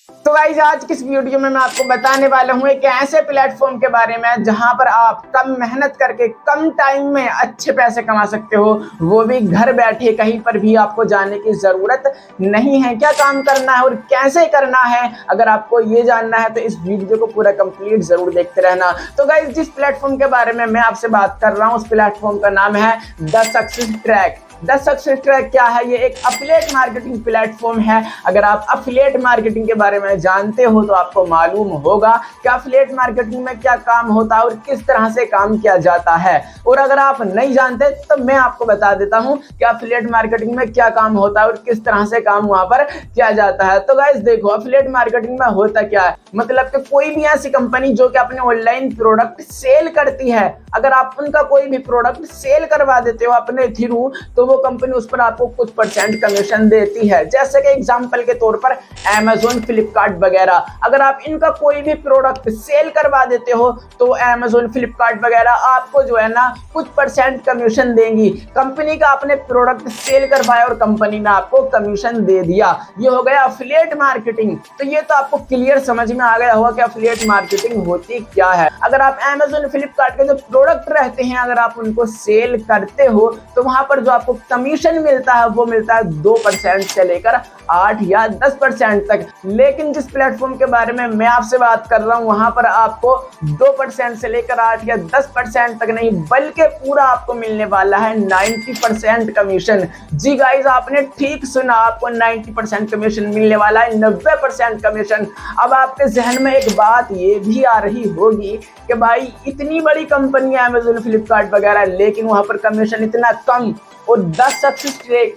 तो गाइस आज की इस वीडियो में मैं आपको बताने वाला हूँ एक ऐसे प्लेटफॉर्म के बारे में जहां पर आप कम मेहनत करके कम टाइम में अच्छे पैसे कमा सकते हो, वो भी घर बैठे। कहीं पर भी आपको जाने की जरूरत नहीं है। क्या काम करना है और कैसे करना है, अगर आपको ये जानना है तो इस वीडियो को पूरा कंप्लीट जरूर देखते रहना। तो गाइस जिस प्लेटफॉर्म के बारे में मैं आपसे बात कर रहा हूँ उस प्लेटफॉर्म का नाम है the success track. The success track क्या है? ये एक अफिलिएट मार्केटिंग प्लेटफॉर्म है। अगर आप अफिलिएट मार्केटिंग के बारे में जानते हो तो आपको मालूम होगा कि अफिलिएट मार्केटिंग में क्या काम होता है और किस तरह से काम किया जाता है। और अगर आप नहीं जानते तो मैं आपको बता देता हूं कि अफिलिएट मार्केटिंग में क्या काम होता है और किस तरह से काम वहां पर किया जाता है। तो गाइस देखो, अफिलिएट मार्केटिंग में होता क्या है, मतलब कि कोई भी ऐसी कंपनी जो कि अपने ऑनलाइन प्रोडक्ट सेल करती है, अगर आप उनका कोई भी प्रोडक्ट सेल करवा देते हो अपने थ्रू, तो वो कंपनी उस पर आपको कुछ परसेंट कमीशन देती है। जैसे कि एग्जांपल के तौर पर Amazon, फ्लिपकार्ट वगैरह, अगर आप इनका कोई भी प्रोडक्ट सेल करवा देते हो तो Amazon, फ्लिपकार्ट वगैरह आपको जो है ना कुछ परसेंट कमीशन देंगी। कंपनी का आपने प्रोडक्ट सेल करवाया और कंपनी ने आपको कमीशन दे दिया। ये हो गया अफिलिएट मार्केटिंग। तो ये तो आपको क्लियर समझ में आ गया होगा कि अफिलिएट मार्केटिंग होती क्या है। अगर आप Amazon, फ्लिपकार्ट के जो प्रोडक्ट रहते हैं अगर आप उनको सेल करते हो तो वहां पर जो आपको कमीशन मिलता है वो मिलता है 2% से लेकर 8 या 10% तक। लेकिन जिस प्लेटफॉर्म के बारे में मैं आपसे बात कर रहा हूं वहां पर आपको 2% से लेकर 8 या 10% तक नहीं, बल्कि पूरा आपको मिलने वाला है 90% कमीशन। जी गाइस, आपने ठीक सुना, आपको 90% कमीशन मिलने वाला है, 90% कमीशन। अब आपके जहन में एक बात ये भी आ रही होगी कि भाई इतनी बड़ी कंपनी है Amazon, फ्लिपकार्ट वगैरह, लेकिन वहां पर कमीशन इतना कम। और द सक्सेस ट्रैक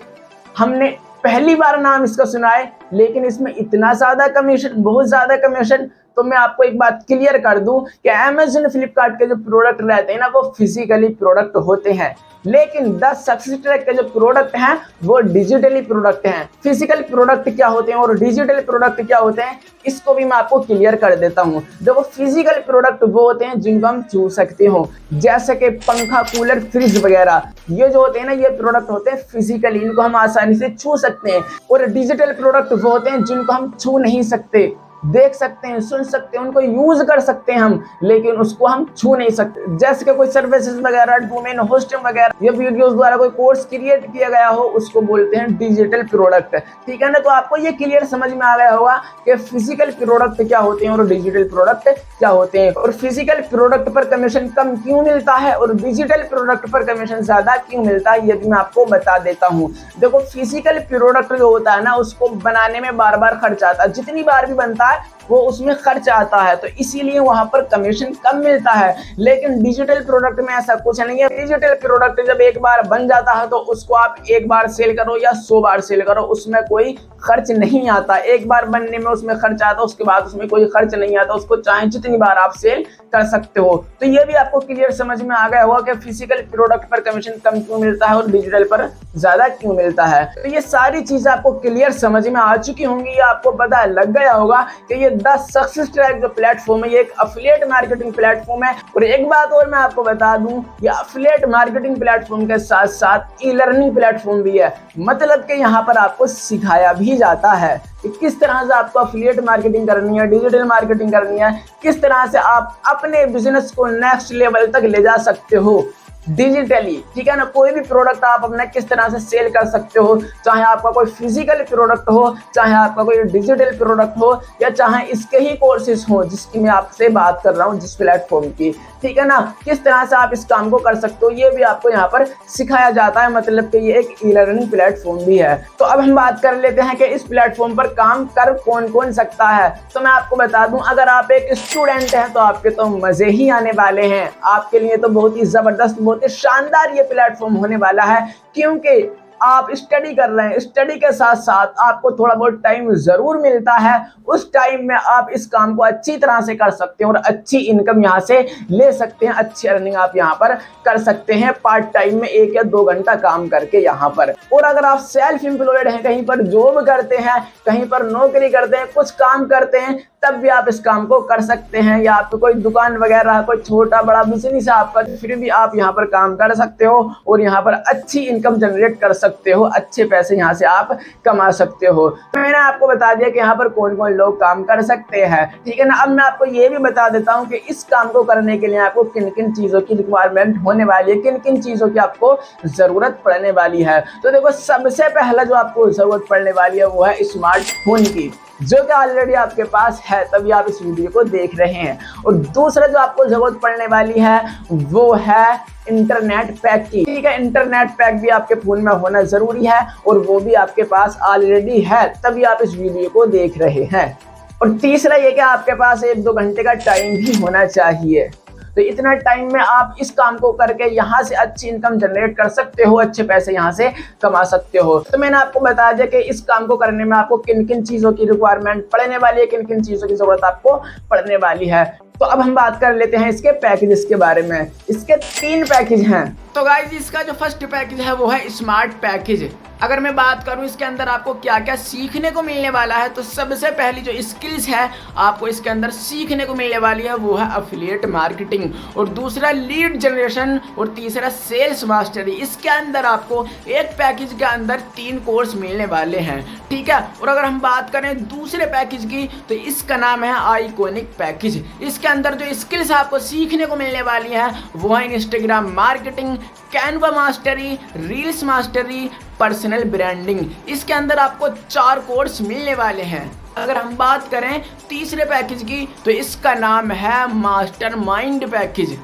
हमने पहली बार नाम इसका सुना है, लेकिन इसमें इतना ज्यादा कमीशन, बहुत ज्यादा कमीशन। तो मैं आपको एक बात क्लियर कर दूं कि Amazon, फ्लिपकार्ट के जो प्रोडक्ट रहते हैं ना वो फिजिकली प्रोडक्ट होते हैं, लेकिन द सक्सेस ट्रैक के जो प्रोडक्ट हैं वो डिजिटली प्रोडक्ट हैं। फिजिकल प्रोडक्ट क्या होते हैं और डिजिटल प्रोडक्ट क्या होते हैं, इसको भी मैं आपको क्लियर कर देता हूं। देखो, फिजिकल प्रोडक्ट वो होते हैं जिनको हम छू सकते हो, जैसे कि पंखा, कूलर, फ्रिज वगैरह। ये जो होते हैं ना ये प्रोडक्ट होते हैं फिजिकली, इनको हम आसानी से छू सकते हैं। और डिजिटल प्रोडक्ट वो होते हैं जिनको हम छू नहीं सकते, देख सकते हैं, सुन सकते हैं, उनको यूज कर सकते हैं हम, लेकिन उसको हम छू नहीं सकते। जैसे कि कोई सर्विसेज वगैरह, डोमेन होस्टिंग वगैरह, ये वीडियोस द्वारा कोई कोर्स क्रिएट किया गया हो, उसको बोलते हैं डिजिटल प्रोडक्ट। ठीक है ना? तो आपको ये क्लियर समझ में आ गया होगा कि फिजिकल प्रोडक्ट क्या होते हैं और डिजिटल प्रोडक्ट क्या होते हैं, और फिजिकल प्रोडक्ट पर कमीशन कम क्यों मिलता है और डिजिटल प्रोडक्ट पर कमीशन ज्यादा क्यों मिलता है, ये भी मैं आपको बता देता हूँ। देखो, फिजिकल प्रोडक्ट जो होता है ना उसको बनाने में बार बार खर्च आता है, जितनी बार भी बनता है वो उसमें खर्च आता है, तो इसीलिए वहां पर कमीशन कम मिलता है। लेकिन डिजिटल प्रोडक्ट में ऐसा कुछ नहीं है। डिजिटल प्रोडक्ट जब एक बार बन जाता है तो उसको आप एक बार सेल करो या 100 बार सेल करो, उसमें कोई खर्च नहीं आता। एक बार बनने में उसमें खर्च आता, उसके बाद उसमें कोई खर्च नहीं आता, उसको चाहे जितनी बार आप सेल कर सकते हो। तो ये भी आपको क्लियर समझ में आ गया होगा कि फिजिकल प्रोडक्ट पर कमीशन कम क्यों मिलता है और डिजिटल पर ज्यादा क्यों मिलता है। तो ये सारी चीजें आपको क्लियर समझ में आ चुकी होंगी, ये आपको पता लग गया होगा कि ये द सक्सेस ट्रैक जो प्लेटफॉर्म है ये एक अफिलिएट मार्केटिंग प्लेटफॉर्म है। और एक बात और मैं आपको बता दूं, ये अफिलिएट मार्केटिंग प्लेटफॉर्म के साथ साथ ई लर्निंग प्लेटफॉर्म भी है। मतलब कि यहाँ पर आपको सिखाया भी जाता है कि किस तरह से आपको अफिलिएट मार्केटिंग करनी है, डिजिटल मार्केटिंग करनी है, किस तरह से आप अपने बिजनेस को नेक्स्ट लेवल तक ले जा सकते हो डिजिटली। ठीक है ना? कोई भी प्रोडक्ट आप अपना किस तरह से सेल कर सकते हो, चाहे आपका कोई फिजिकल प्रोडक्ट हो, चाहे आपका कोई डिजिटल प्रोडक्ट हो, या चाहे इसके ही कोर्सेज हो जिसकी मैं आपसे बात कर रहा हूँ, जिस प्लेटफॉर्म की। ठीक है ना? किस तरह से आप इस काम को कर सकते हो ये भी आपको यहाँ पर सिखाया जाता है। मतलब कि ये एक ई लर्निंग प्लेटफॉर्म भी है। तो अब हम बात कर लेते हैं कि इस प्लेटफॉर्म पर काम कर कौन कौन सकता है। तो मैं आपको बता दूं, अगर आप एक स्टूडेंट हैं तो आपके तो मजे ही आने वाले हैं। आपके लिए तो बहुत ही जबरदस्त, बहुत ही शानदार ये प्लेटफॉर्म होने वाला है, क्योंकि आप स्टडी कर रहे हैं, स्टडी के साथ साथ आपको थोड़ा बहुत टाइम जरूर मिलता है। उस टाइम में आप इस काम को अच्छी तरह से कर सकते हैं और अच्छी इनकम यहाँ से ले सकते हैं, अच्छी अर्निंग आप यहाँ पर कर सकते हैं पार्ट टाइम में 1 या 2 घंटा काम करके यहाँ पर। और अगर आप सेल्फ एम्प्लॉयड हैं, कहीं पर जॉब करते हैं, कहीं पर नौकरी करते हैं, कुछ काम करते हैं, तब भी आप इस काम को कर सकते हैं। या आपको कोई दुकान वगैरह, कोई छोटा बड़ा बिजनेस है आपका, फिर भी आप यहाँ पर काम कर सकते हो और यहाँ पर अच्छी इनकम जनरेट कर सकते हो, अच्छे पैसे यहाँ से आप कमा सकते हो। तो मैंने आपको बता दिया कि यहाँ पर कौन कौन लोग काम कर सकते हैं, ठीक है ना। अब मैं आपको ये भी बता देता हूँ कि इस काम को करने के लिए आपको किन किन चीज़ों की रिक्वायरमेंट होने वाली है, किन किन चीज़ों की आपको ज़रूरत पड़ने वाली है। तो देखो, सबसे पहला जो आपको ज़रूरत पड़ने वाली है वो है स्मार्टफोन की, जो कि ऑलरेडी आपके पास है, तभी आप इस वीडियो को देख रहे हैं। और दूसरा जो आपको जरूरत पड़ने वाली है वो है इंटरनेट पैक की, ठीक है। इंटरनेट पैक भी आपके फोन में होना जरूरी है और वो भी आपके पास ऑलरेडी है, तभी आप इस वीडियो को देख रहे हैं। और तीसरा ये कि आपके पास 1-2 घंटे का टाइम भी होना चाहिए। तो इतना टाइम में आप इस काम को करके यहाँ से अच्छी इनकम जनरेट कर सकते हो, अच्छे पैसे यहाँ से कमा सकते हो। तो मैंने आपको बता दिया कि इस काम को करने में आपको किन किन चीज़ों की रिक्वायरमेंट पड़ने वाली है, किन किन चीज़ों की ज़रूरत आपको पड़ने वाली है। तो अब हम बात कर लेते हैं इसके पैकेजेस के बारे में। इसके 3 पैकेज हैं। तो गाइस, इसका जो फर्स्ट पैकेज है वो है स्मार्ट पैकेज। अगर मैं बात करूं इसके अंदर आपको क्या क्या सीखने को मिलने वाला है, तो सबसे पहली जो स्किल्स है आपको इसके अंदर सीखने को मिलने वाली है वो है एफिलिएट मार्केटिंग, और दूसरा लीड जनरेशन, और तीसरा सेल्स मास्टरी। इसके अंदर आपको एक पैकेज के अंदर 3 कोर्स मिलने वाले हैं, ठीक है। और अगर हम बात करें दूसरे पैकेज की, तो इसका नाम है आइकॉनिक पैकेज। इसके अंदर जो स्किल्स आपको सीखने को मिलने वाली है वो है Instagram marketing, Canva mastery, reels mastery, personal branding. इसके अंदर आपको 4 कोर्स मिलने वाले हैं। अगर हम बात करें तीसरे पैकेज की, तो इसका नाम है मास्टरमाइंड पैकेज,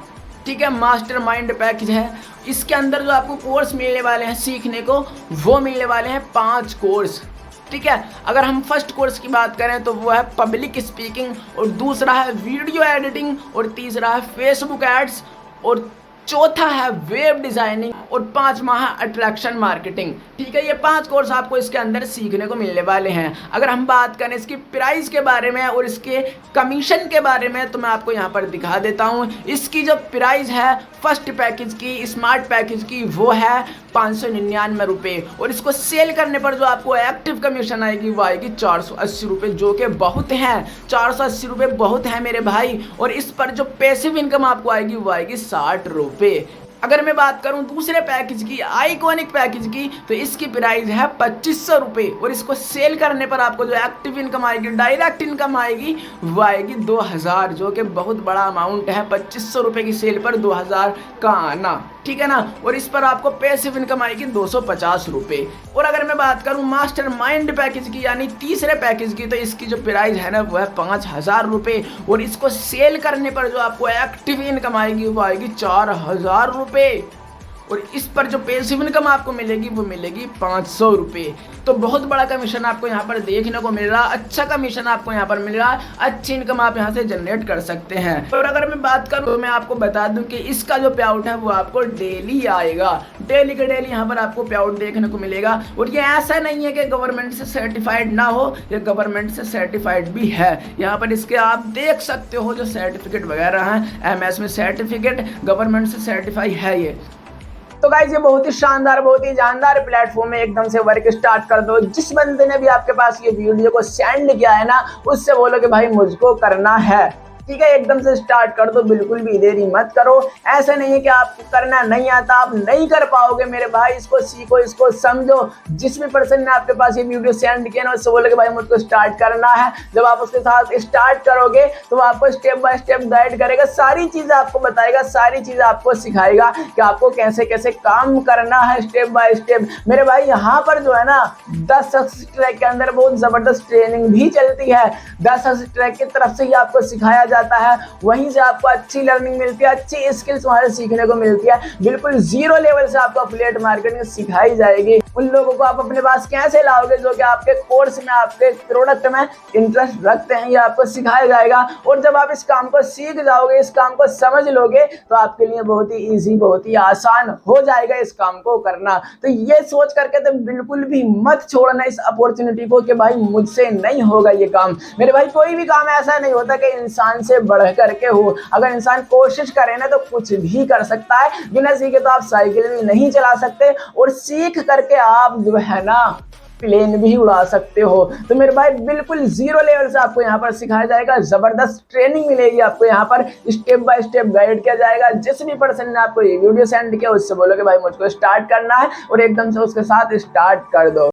ठीक है। मास्टरमाइंड पैकेज है। इसके अंदर जो आपको कोर्स मिलने वाले हैं सीखने को, वो मिलने वाले हैं 5 कोर्स, ठीक है। अगर हम फर्स्ट कोर्स की बात करें तो वो है पब्लिक स्पीकिंग, और दूसरा है वीडियो एडिटिंग, और तीसरा है फेसबुक एड्स, और चौथा है वेब डिजाइनिंग, और 5वां है अट्रैक्शन मार्केटिंग, ठीक है। ये 5 कोर्स आपको इसके अंदर सीखने को मिलने वाले हैं। अगर हम बात करें इसकी प्राइस के बारे में और इसके कमीशन के बारे में, तो मैं आपको यहाँ पर दिखा देता हूँ। इसकी जो प्राइस है फर्स्ट पैकेज की, स्मार्ट पैकेज की, वो है 599 रुपये, और इसको सेल करने पर जो आपको एक्टिव कमीशन आएगी वो आएगी 480 रुपये, जो कि बहुत हैं। 480 रुपये बहुत है मेरे भाई। और इस पर जो पैसिव इनकम आपको आएगी वो आएगी 60 रुपये। अगर मैं बात करूं दूसरे पैकेज की, आइकॉनिक पैकेज की, तो इसकी प्राइस है 2500 रुपये, और इसको सेल करने पर आपको जो एक्टिव इनकम आएगी, डायरेक्ट इनकम आएगी, वो आएगी 2000, जो कि बहुत बड़ा अमाउंट है। 2500 रुपये की सेल पर 2000 का आना, ठीक है ना। और इस पर आपको पैसिव इनकम आएगी 250 रुपये। और अगर मैं बात करूं मास्टरमाइंड पैकेज की, यानी तीसरे पैकेज की, तो इसकी जो प्राइस है ना वो है 5000 रुपये, और इसको सेल करने पर जो आपको एक्टिव इनकम आएगी वो आएगी 4000 रुपये, और इस पर जो पैसिव इनकम आपको मिलेगी वो मिलेगी 500 रुपये। तो बहुत बड़ा कमीशन आपको यहाँ पर देखने को मिल रहा, अच्छा कमीशन आपको यहाँ पर मिल रहा, अच्छी इनकम आप यहाँ से जनरेट कर सकते हैं। और अगर मैं बात करूँ तो मैं आपको बता दूं कि इसका जो पे आउट है वो आपको डेली आएगा, डेली के डेली यहाँ पर आपको पे आउट देखने को मिलेगा। और ये ऐसा नहीं है कि गवर्नमेंट से सर्टिफाइड ना हो, ये गवर्नमेंट से सर्टिफाइड भी है। यहाँ पर इसके आप देख सकते हो जो सर्टिफिकेट वगैरह हैं, MS में सर्टिफिकेट, गवर्नमेंट से सर्टिफाई है ये। तो गाइस, ये बहुत ही शानदार, बहुत ही जानदार प्लेटफॉर्म है। एकदम से वर्क स्टार्ट कर दो। जिस बंदे ने भी आपके पास ये वीडियो को सेंड किया है ना, उससे बोलो कि भाई मुझको करना है, ठीक है। एकदम से स्टार्ट कर दो, बिल्कुल भी देरी मत करो। ऐसा नहीं है कि आपको करना नहीं आता, आप नहीं कर पाओगे मेरे भाई। इसको सीखो, इसको समझो। जिस भी पर्सन ने आपके पास ये वीडियो सेंड किया ना, उससे बोलो कि भाई मुझको स्टार्ट करना है। जब आप उसके साथ स्टार्ट करोगे तो वो आपको स्टेप बाय स्टेप गाइड करेगा, सारी चीजें आपको बताएगा, सारी चीजें आपको सिखाएगा कि आपको कैसे कैसे काम करना है स्टेप बाय स्टेप। मेरे भाई, यहाँ पर जो है ना 10 सक्सेस ट्रैक के अंदर बहुत जबरदस्त ट्रेनिंग भी चलती है। 10 सक्सेस ट्रैक की तरफ से ही आपको सिखाया जाता है, वहीं से आपको अच्छी लर्निंग मिलती है, अच्छी स्किल्स वहां से सीखने को मिलती है। बिल्कुल 0 लेवल से आपको एफिलिएट मार्केटिंग सिखाई जाएगी। उन लोगों को आप अपने पास कैसे लाओगे जो कि आपके कोर्स में, आपके प्रोडक्ट में इंटरेस्ट रखते हैं, ये आपको सिखाया जाएगा। और जब आप इस काम को सीख जाओगे, इस काम को समझ लोगे, तो आपके लिए बहुत ही ईजी, बहुत ही आसान हो जाएगा इस काम को करना। तो ये सोच करके तो बिल्कुल भी मत छोड़ना इस अपॉर्चुनिटी को कि भाई मुझसे नहीं होगा ये काम। मेरे भाई, कोई भी काम ऐसा नहीं होता कि इंसान से बढ़ करके हो। अगर इंसान कोशिश करे ना तो कुछ भी कर सकता है। बिना सीखे तो आप साइकिल भी नहीं चला सकते, और सीख करके आप जो है ना प्लेन भी उड़ा सकते हो। तो मेरे भाई बिल्कुल जीरो लेवल से आपको यहाँ पर सिखाया जाएगा, जबरदस्त ट्रेनिंग मिलेगी आपको, यहाँ पर स्टेप बाय स्टेप गाइड किया जाएगा। जिस भी पर्सन ने आपको ये वीडियो सेंड किया उससे बोलो कि भाई मुझको स्टार्ट करना है और एकदम से उसके साथ स्टार्ट कर दो।